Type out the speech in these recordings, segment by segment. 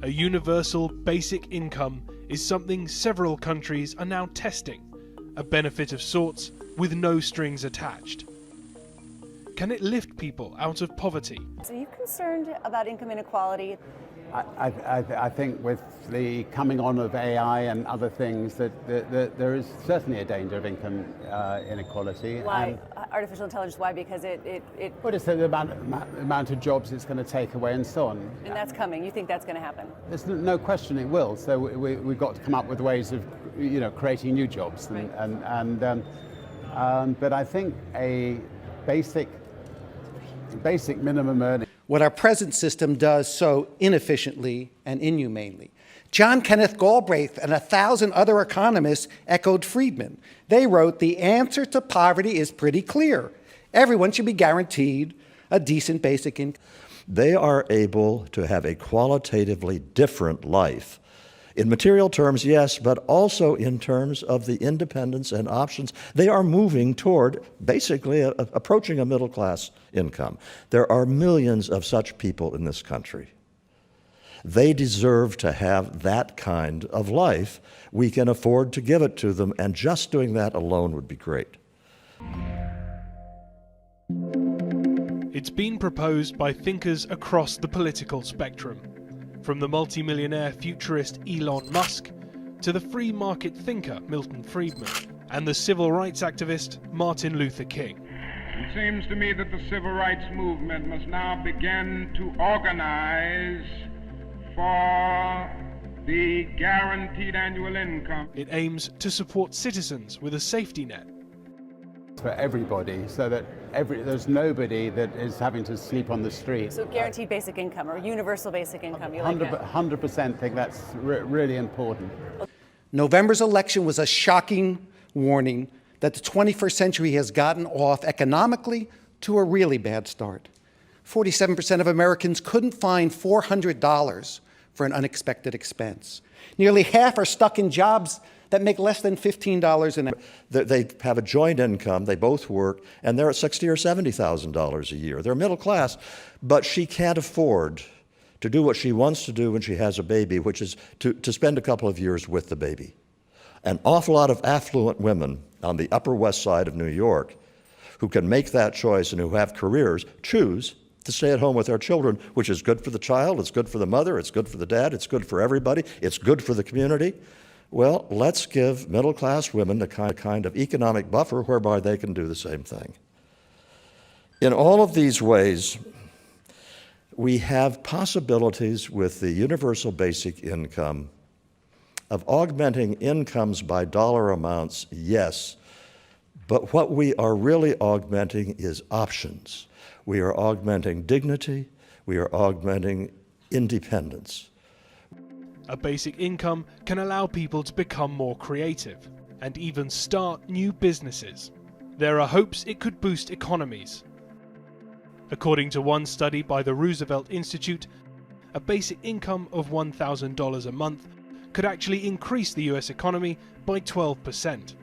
A universal basic income is something several countries are now testing, a benefit of sorts with no strings attached. Can it lift people out of poverty? So are you concerned about income inequality? I think with the coming on of AI and other things that there is certainly a danger of income inequality. Why? Artificial intelligence, why? Because it What is the amount of jobs it's going to take away and so on. and that's coming. You think that's going to happen? There's no question it will. So we've got to come up with ways of, creating new jobs. But I think a basic minimum earning. What our present system does so inefficiently and inhumanely. John Kenneth Galbraith and 1,000 other economists echoed Friedman. They wrote, "The answer to poverty is pretty clear. Everyone should be guaranteed a decent basic income." They are able to have a qualitatively different life. In material terms, yes, but also in terms of the independence and options. They are moving toward basically approaching a middle class income. There are millions of such people in this country. They deserve to have that kind of life. We can afford to give it to them, and just doing that alone would be great. It's been proposed by thinkers across the political spectrum, from the multimillionaire futurist Elon Musk to the free market thinker Milton Friedman and the civil rights activist Martin Luther King. It seems to me that the civil rights movement must now begin to organize for the guaranteed annual income. It aims to support citizens with a safety net. For everybody, so that there's nobody that is having to sleep on the street. So guaranteed basic income or universal basic income, you like it? 100% think that's really important. November's election was a shocking warning that the 21st century has gotten off economically to a really bad start. 47% of Americans couldn't find $400 for an unexpected expense. Nearly half are stuck in jobs that make less than $15 an hour. They have a joint income, they both work, and they're at $60,000 or $70,000 a year. They're middle class, but she can't afford to do what she wants to do when she has a baby, which is to spend a couple of years with the baby. An awful lot of affluent women on the Upper West Side of New York who can make that choice and who have careers choose to stay at home with their children, which is good for the child, it's good for the mother, it's good for the dad, it's good for everybody, it's good for the community. Well, let's give middle-class women the kind of economic buffer whereby they can do the same thing. In all of these ways, we have possibilities with the universal basic income of augmenting incomes by dollar amounts, yes, but what we are really augmenting is options. We are augmenting dignity, we are augmenting independence. A basic income can allow people to become more creative and even start new businesses. There are hopes it could boost economies. According to one study by the Roosevelt Institute, a basic income of $1,000 a month could actually increase the US economy by 12%.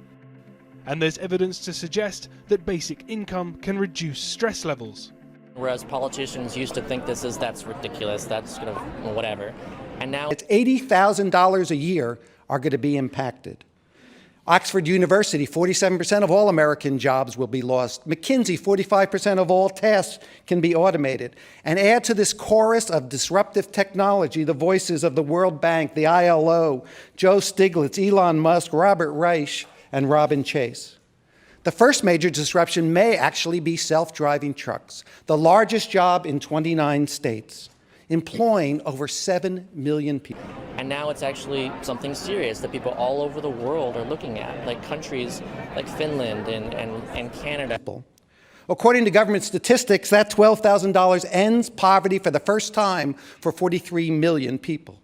And there's evidence to suggest that basic income can reduce stress levels. Whereas politicians used to think that's ridiculous, that's whatever. And now it's $80,000 a year are going to be impacted. Oxford University, 47% of all American jobs will be lost. McKinsey, 45% of all tasks can be automated. And add to this chorus of disruptive technology the voices of the World Bank, the ILO, Joe Stiglitz, Elon Musk, Robert Reich, and Robin Chase. The first major disruption may actually be self-driving trucks, the largest job in 29 states, employing over 7 million people. And now it's actually something serious that people all over the world are looking at, like countries like Finland and Canada. According to government statistics, that $12,000 ends poverty for the first time for 43 million people.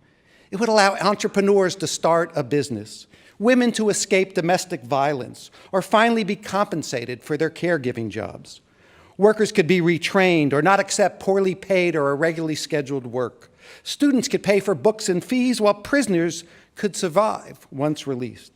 It would allow entrepreneurs to start a business, women to escape domestic violence, or finally be compensated for their caregiving jobs. Workers could be retrained or not accept poorly paid or irregularly scheduled work. Students could pay for books and fees while prisoners could survive once released.